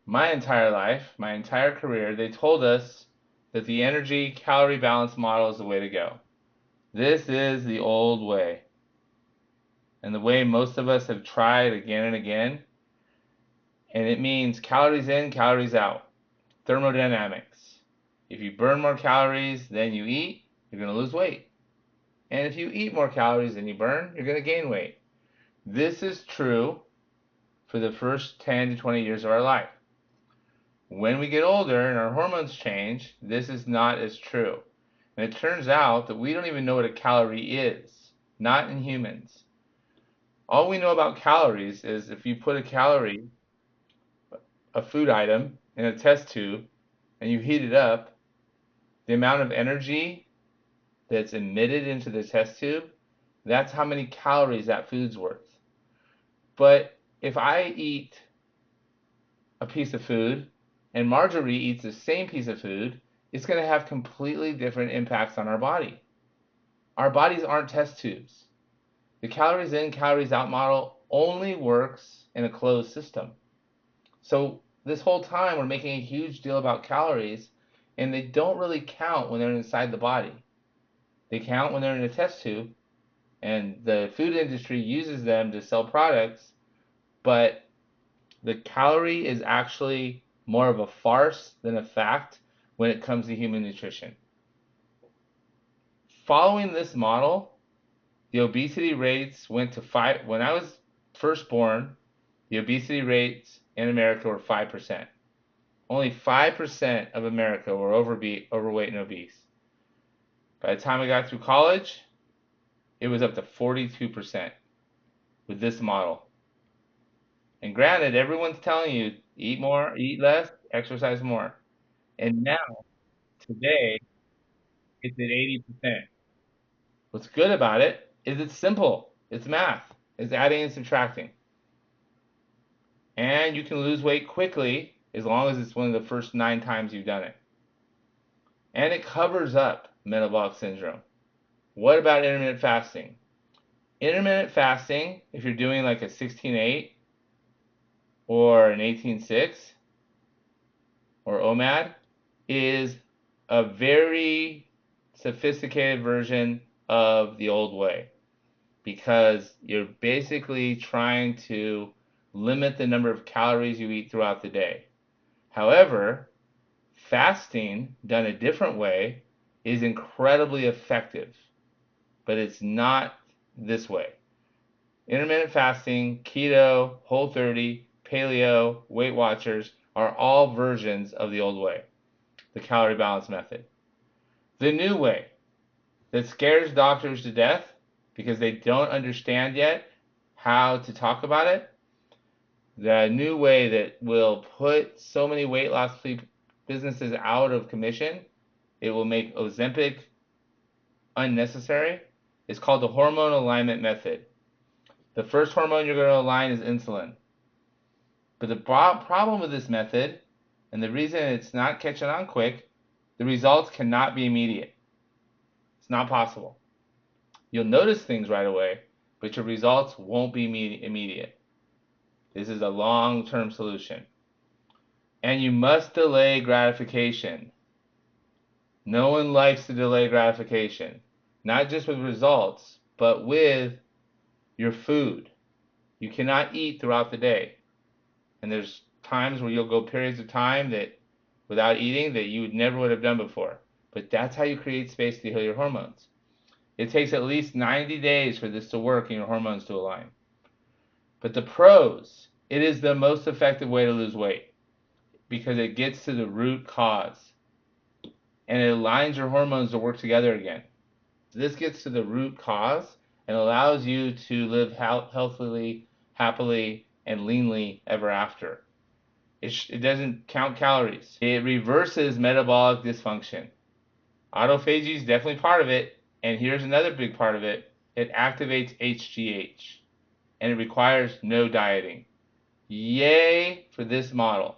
my entire life, my entire career, they told us that the energy calorie balance model is the way to go. This is the old way, and the way most of us have tried again and again. And it means calories in, calories out. Thermodynamics. If you burn more calories than you eat, you're going to lose weight. And if you eat more calories than you burn, you're going to gain weight. This is true for the first 10 to 20 years of our life. When we get older and our hormones change, this is not as true. And it turns out that we don't even know what a calorie is, not in humans. All we know about calories is if you put a calorie, a food item, in a test tube and you heat it up, the amount of energy that's emitted into the test tube, that's how many calories that food's worth. But if I eat a piece of food and Marjorie eats the same piece of food, it's going to have completely different impacts on our body. Our bodies aren't test tubes. The calories in, calories out model only works in a closed system. So this whole time we're making a huge deal about calories, and they don't really count when they're inside the body. They count when they're in a test tube, and the food industry uses them to sell products, but the calorie is actually more of a farce than a fact when it comes to human nutrition. Following this model, the obesity rates went to 5. When I was first born, the obesity rates in America were 5%. Only 5% of America were overweight and obese. By the time I got through college, it was up to 42% with this model. And granted, everyone's telling you, eat more, eat less, exercise more. And now, today, it's at 80%. What's good about it is it's simple. It's math. It's adding and subtracting. And you can lose weight quickly as long as it's one of the first 9 times you've done it. And it covers up metabolic syndrome. What about intermittent fasting? Intermittent fasting, if you're doing like a 16-8 or an 18-6 or OMAD, is a very sophisticated version of the old way, because you're basically trying to limit the number of calories you eat throughout the day. However, fasting done a different way is incredibly effective, but it's not this way. Intermittent fasting, keto, Whole30, paleo, Weight Watchers are all versions of the old way, the calorie balance method. The new way that scares doctors to death because they don't understand yet how to talk about it, the new way that will put so many weight loss businesses out of commission, it will make Ozempic unnecessary, is called the Hormone Alignment Method. The first hormone you're going to align is insulin. But the problem with this method, and the reason it's not catching on quick, the results cannot be immediate. It's not possible. You'll notice things right away, but your results won't be immediate. This is a long-term solution. And you must delay gratification. No one likes to delay gratification, not just with results, but with your food. You cannot eat throughout the day. And there's times where you'll go periods of time that without eating that you would have done before. But that's how you create space to heal your hormones. It takes at least 90 days for this to work and your hormones to align. But the pros, it is the most effective way to lose weight because it gets to the root cause and it aligns your hormones to work together again. This gets to the root cause and allows you to live healthily, happily, and leanly ever after. It doesn't count calories. It reverses metabolic dysfunction. Autophagy is definitely part of it, and here's another big part of it. It activates HGH, and it requires no dieting. Yay for this model.